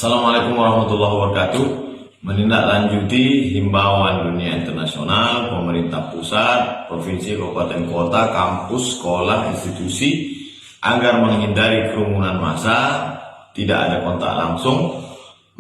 Assalamualaikum warahmatullahi wabarakatuh. Menindaklanjuti himbauan dunia internasional, pemerintah pusat, provinsi, kabupaten, kota, kampus, sekolah, institusi agar menghindari kerumunan massa, tidak ada kontak langsung,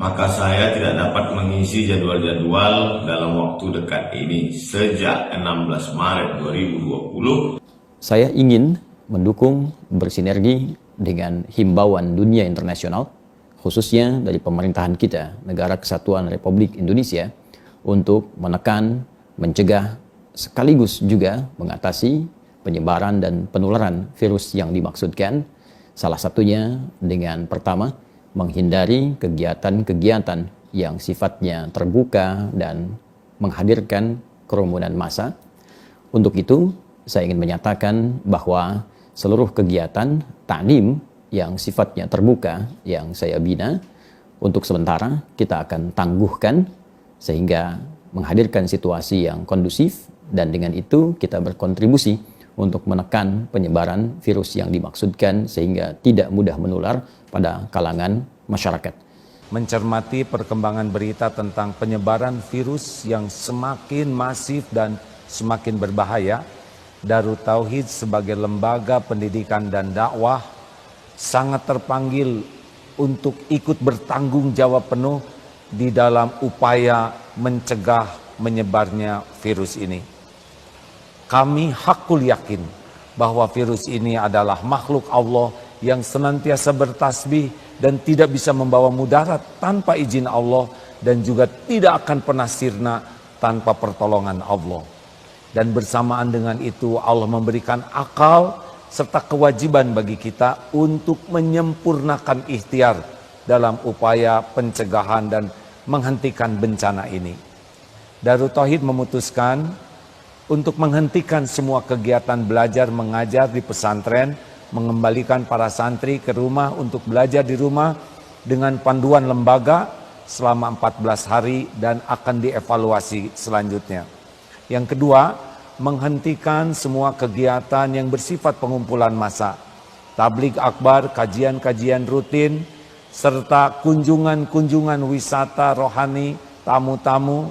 maka saya tidak dapat mengisi jadwal-jadwal dalam waktu dekat ini. Sejak 16 Maret 2020, saya ingin mendukung bersinergi dengan himbauan dunia internasional, khususnya dari pemerintahan kita, Negara Kesatuan Republik Indonesia, untuk menekan, mencegah, sekaligus juga mengatasi penyebaran dan penularan virus yang dimaksudkan. Salah satunya dengan pertama, menghindari kegiatan-kegiatan yang sifatnya terbuka dan menghadirkan kerumunan massa. Untuk itu, saya ingin menyatakan bahwa seluruh kegiatan ta'lim yang sifatnya terbuka, yang saya bina, untuk sementara kita akan tangguhkan sehingga menghadirkan situasi yang kondusif, dan dengan itu kita berkontribusi untuk menekan penyebaran virus yang dimaksudkan sehingga tidak mudah menular pada kalangan masyarakat. Mencermati perkembangan berita tentang penyebaran virus yang semakin masif dan semakin berbahaya, Darut Tauhid sebagai lembaga pendidikan dan dakwah sangat terpanggil untuk ikut bertanggung jawab penuh di dalam upaya mencegah menyebarnya virus ini. Kami hakul yakin bahwa virus ini adalah makhluk Allah yang senantiasa bertasbih dan tidak bisa membawa mudarat tanpa izin Allah, dan juga tidak akan pernah sirna tanpa pertolongan Allah. Dan bersamaan dengan itu Allah memberikan akal serta kewajiban bagi kita untuk menyempurnakan ikhtiar dalam upaya pencegahan dan menghentikan bencana ini. Darut Tauhid memutuskan untuk menghentikan semua kegiatan belajar mengajar di pesantren, mengembalikan para santri ke rumah untuk belajar di rumah dengan panduan lembaga selama 14 hari dan akan dievaluasi selanjutnya. Yang kedua, menghentikan semua kegiatan yang bersifat pengumpulan massa, tabligh akbar, kajian-kajian rutin, serta kunjungan-kunjungan wisata rohani, tamu-tamu,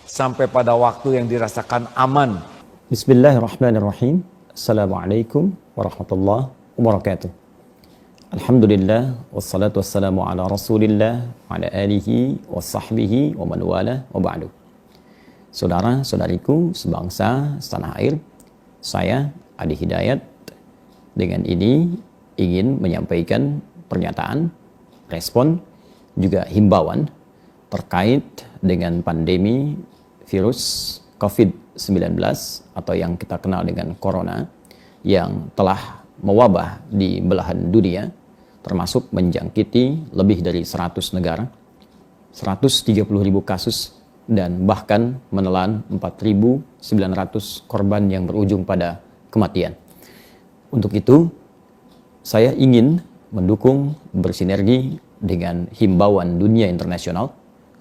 sampai pada waktu yang dirasakan aman. Bismillahirrahmanirrahim. Assalamualaikum warahmatullahi wabarakatuh. Alhamdulillah, wassalatu wassalamu ala rasulillah, ala alihi wa sahbihi wa man wala wa ba'du. Saudara-saudariku sebangsa setanah air, saya Adi Hidayat dengan ini ingin menyampaikan pernyataan, respon, juga himbauan terkait dengan pandemi virus COVID-19 atau yang kita kenal dengan Corona yang telah mewabah di belahan dunia, termasuk menjangkiti lebih dari 100 negara, 130.000 kasus, dan bahkan menelan 4.900 korban yang berujung pada kematian. Untuk itu, saya ingin mendukung bersinergi dengan himbauan dunia internasional,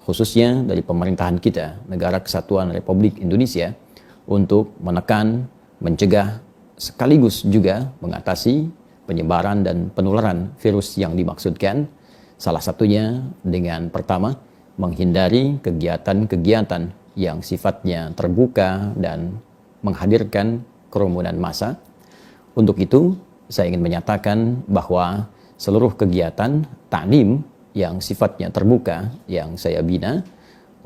khususnya dari pemerintahan kita, Negara Kesatuan Republik Indonesia, untuk menekan, mencegah, sekaligus juga mengatasi penyebaran dan penularan virus yang dimaksudkan. Salah satunya dengan pertama, menghindari kegiatan-kegiatan yang sifatnya terbuka dan menghadirkan kerumunan massa. Untuk itu, saya ingin menyatakan bahwa seluruh kegiatan ta'lim yang sifatnya terbuka, yang saya bina,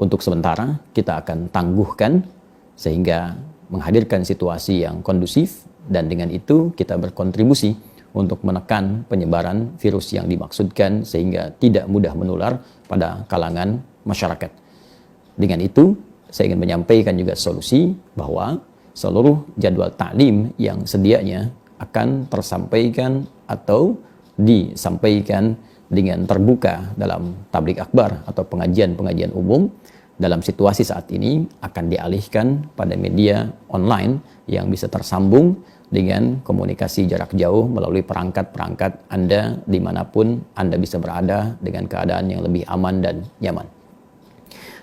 untuk sementara kita akan tangguhkan sehingga menghadirkan situasi yang kondusif, dan dengan itu kita berkontribusi untuk menekan penyebaran virus yang dimaksudkan sehingga tidak mudah menular pada kalangan masyarakat. Dengan itu, saya ingin menyampaikan juga solusi bahwa seluruh jadwal ta'lim yang sedianya akan tersampaikan atau disampaikan dengan terbuka dalam tabligh akbar atau pengajian-pengajian umum, dalam situasi saat ini akan dialihkan pada media online yang bisa tersambung dengan komunikasi jarak jauh melalui perangkat-perangkat Anda dimanapun Anda bisa berada dengan keadaan yang lebih aman dan nyaman.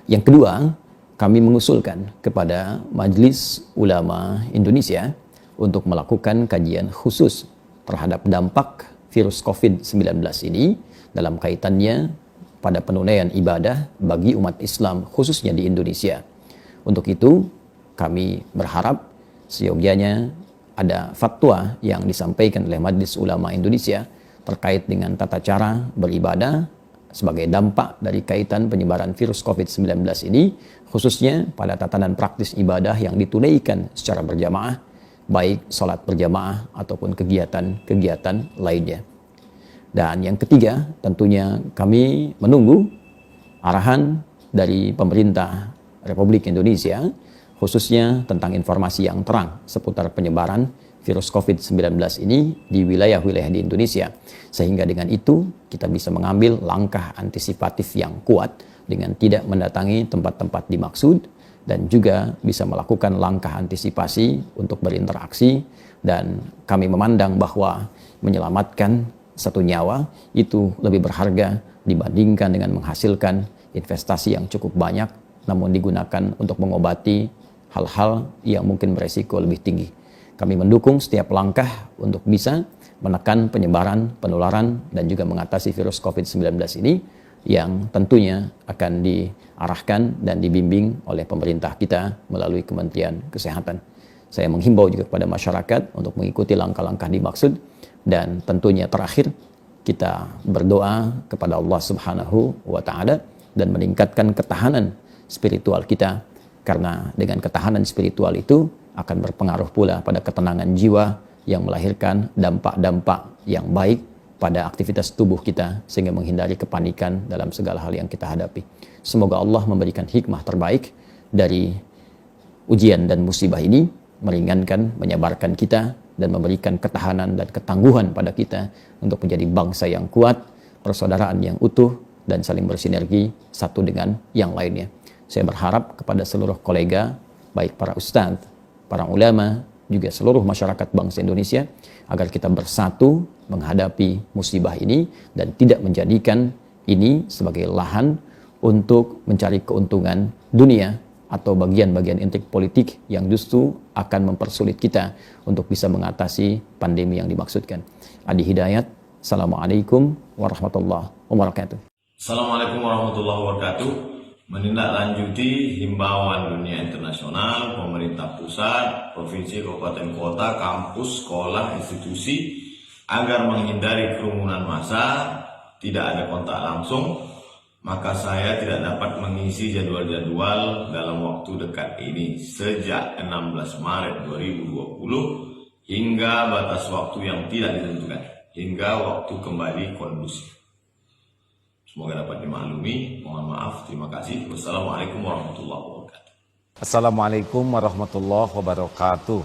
Yang kedua, kami mengusulkan kepada Majelis Ulama Indonesia untuk melakukan kajian khusus terhadap dampak virus COVID-19 ini dalam kaitannya pada penunaian ibadah bagi umat Islam khususnya di Indonesia. Untuk itu kami berharap seyogyanya ada fatwa yang disampaikan oleh Majelis Ulama Indonesia terkait dengan tata cara beribadah sebagai dampak dari kaitan penyebaran virus COVID-19 ini, khususnya pada tatanan praktis ibadah yang ditunaikan secara berjamaah, baik sholat berjamaah ataupun kegiatan-kegiatan lainnya. Dan yang ketiga, tentunya kami menunggu arahan dari pemerintah Republik Indonesia, khususnya tentang informasi yang terang seputar penyebaran virus COVID-19 ini di wilayah-wilayah di Indonesia. Sehingga dengan itu kita bisa mengambil langkah antisipatif yang kuat dengan tidak mendatangi tempat-tempat dimaksud, dan juga bisa melakukan langkah antisipasi untuk berinteraksi. Dan kami memandang bahwa menyelamatkan satu nyawa itu lebih berharga dibandingkan dengan menghasilkan investasi yang cukup banyak namun digunakan untuk mengobati hal-hal yang mungkin beresiko lebih tinggi. Kami mendukung setiap langkah untuk bisa menekan penyebaran, penularan, dan juga mengatasi virus COVID-19 ini yang tentunya akan diarahkan dan dibimbing oleh pemerintah kita melalui Kementerian Kesehatan. Saya menghimbau juga kepada masyarakat untuk mengikuti langkah-langkah dimaksud, dan tentunya terakhir kita berdoa kepada Allah Subhanahu wa Ta'ala dan meningkatkan ketahanan spiritual kita, karena dengan ketahanan spiritual itu akan berpengaruh pula pada ketenangan jiwa yang melahirkan dampak-dampak yang baik pada aktivitas tubuh kita sehingga menghindari kepanikan dalam segala hal yang kita hadapi. Semoga Allah memberikan hikmah terbaik dari ujian dan musibah ini, meringankan, menyabarkan kita, dan memberikan ketahanan dan ketangguhan pada kita untuk menjadi bangsa yang kuat, persaudaraan yang utuh, dan saling bersinergi satu dengan yang lainnya. Saya berharap kepada seluruh kolega, baik para ustadz, para ulama, juga seluruh masyarakat bangsa Indonesia, agar kita bersatu menghadapi musibah ini dan tidak menjadikan ini sebagai lahan untuk mencari keuntungan dunia atau bagian-bagian intrik politik yang justru akan mempersulit kita untuk bisa mengatasi pandemi yang dimaksudkan. Adi Hidayat, Assalamualaikum warahmatullahi wabarakatuh. Assalamualaikum warahmatullahi wabarakatuh. Menindaklanjuti himbauan dunia internasional, pemerintah pusat, provinsi, kabupaten, kota, kampus, sekolah, institusi agar menghindari kerumunan massa, tidak ada kontak langsung, maka saya tidak dapat mengisi jadwal-jadwal dalam waktu dekat ini sejak 16 Maret 2020 hingga batas waktu yang tidak ditentukan, hingga waktu kembali kondusif. Semoga dapat dimaklumi. Mohon maaf. Terima kasih. Wassalamualaikum warahmatullahi wabarakatuh. Assalamualaikum warahmatullahi wabarakatuh.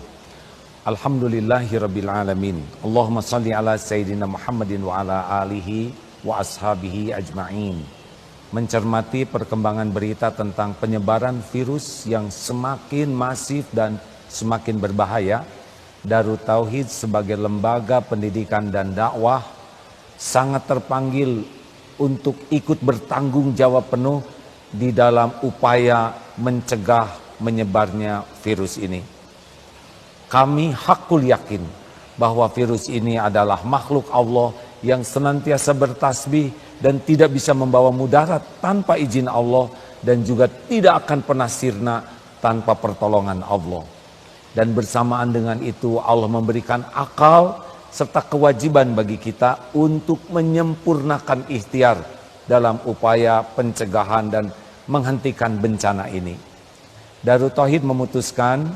Alhamdulillahirabbil alamin. Allahumma shalli ala sayyidina Muhammadin wa ala alihi wa ashabihi ajma'in. Mencermati perkembangan berita tentang penyebaran virus yang semakin masif dan semakin berbahaya, Darut Tauhid sebagai lembaga pendidikan dan dakwah sangat terpanggil untuk ikut bertanggung jawab penuh di dalam upaya mencegah menyebarnya virus ini. Kami hakul yakin bahwa virus ini adalah makhluk Allah yang senantiasa bertasbih dan tidak bisa membawa mudarat tanpa izin Allah, dan juga tidak akan pernah sirna tanpa pertolongan Allah. Dan bersamaan dengan itu Allah memberikan akal serta kewajiban bagi kita untuk menyempurnakan ikhtiar dalam upaya pencegahan dan menghentikan bencana ini. Darut Tauhid memutuskan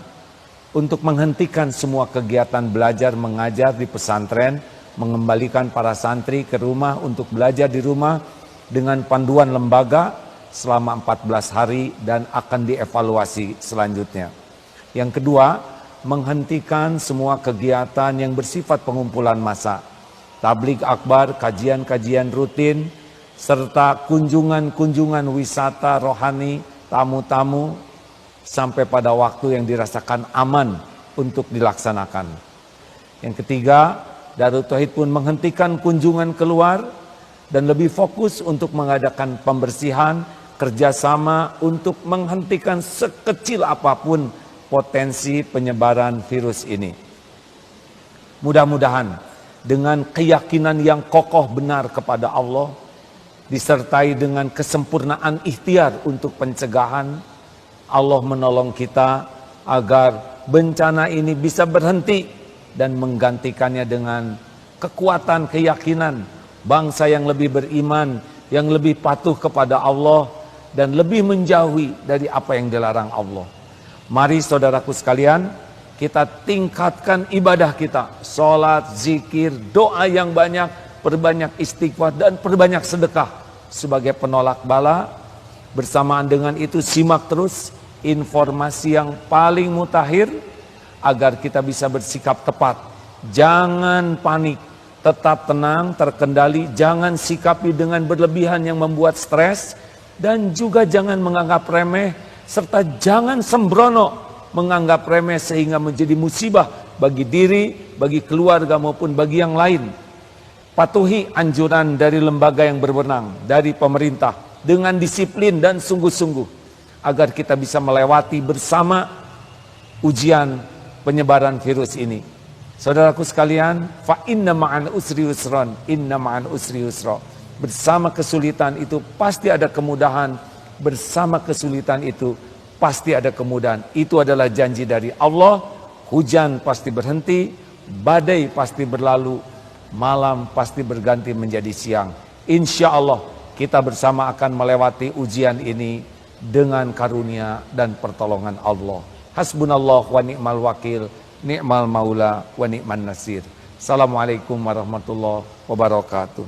untuk menghentikan semua kegiatan belajar mengajar di pesantren, mengembalikan para santri ke rumah untuk belajar di rumah dengan panduan lembaga selama 14 hari dan akan dievaluasi selanjutnya. Yang kedua, menghentikan semua kegiatan yang bersifat pengumpulan massa, tabligh akbar, kajian-kajian rutin, serta kunjungan-kunjungan wisata rohani, tamu-tamu, sampai pada waktu yang dirasakan aman untuk dilaksanakan. Yang ketiga, Darut Tauhid pun menghentikan kunjungan keluar dan lebih fokus untuk mengadakan pembersihan, kerjasama untuk menghentikan sekecil apapun potensi penyebaran virus ini. Mudah-mudahan dengan keyakinan yang kokoh benar kepada Allah, disertai dengan kesempurnaan ikhtiar untuk pencegahan, Allah menolong kita agar bencana ini bisa berhenti dan menggantikannya dengan kekuatan keyakinan bangsa yang lebih beriman, yang lebih patuh kepada Allah dan lebih menjauhi dari apa yang dilarang Allah. Mari saudaraku sekalian, kita tingkatkan ibadah kita, sholat, zikir, doa yang banyak, perbanyak istighfar dan perbanyak sedekah sebagai penolak bala. Bersamaan dengan itu simak terus informasi yang paling mutakhir agar kita bisa bersikap tepat. Jangan panik, tetap tenang, terkendali, jangan sikapi dengan berlebihan yang membuat stres, dan juga jangan menganggap remeh, serta jangan sembrono menganggap remeh sehingga menjadi musibah bagi diri, bagi keluarga maupun bagi yang lain. Patuhi anjuran dari lembaga yang berwenang, dari pemerintah, dengan disiplin dan sungguh-sungguh agar kita bisa melewati bersama ujian penyebaran virus ini. Saudaraku sekalian, fa inna ma'al usri yusran, inna ma'al usri yusra. Bersama kesulitan itu pasti ada kemudahan, bersama kesulitan itu pasti ada kemudahan. Itu adalah janji dari Allah. Hujan pasti berhenti, badai pasti berlalu, malam pasti berganti menjadi siang. Insya Allah kita bersama akan melewati ujian ini dengan karunia dan pertolongan Allah. Hasbunallah wa ni'mal wakil, ni'mal maula wa ni'man nasir. Assalamualaikum warahmatullahi wabarakatuh.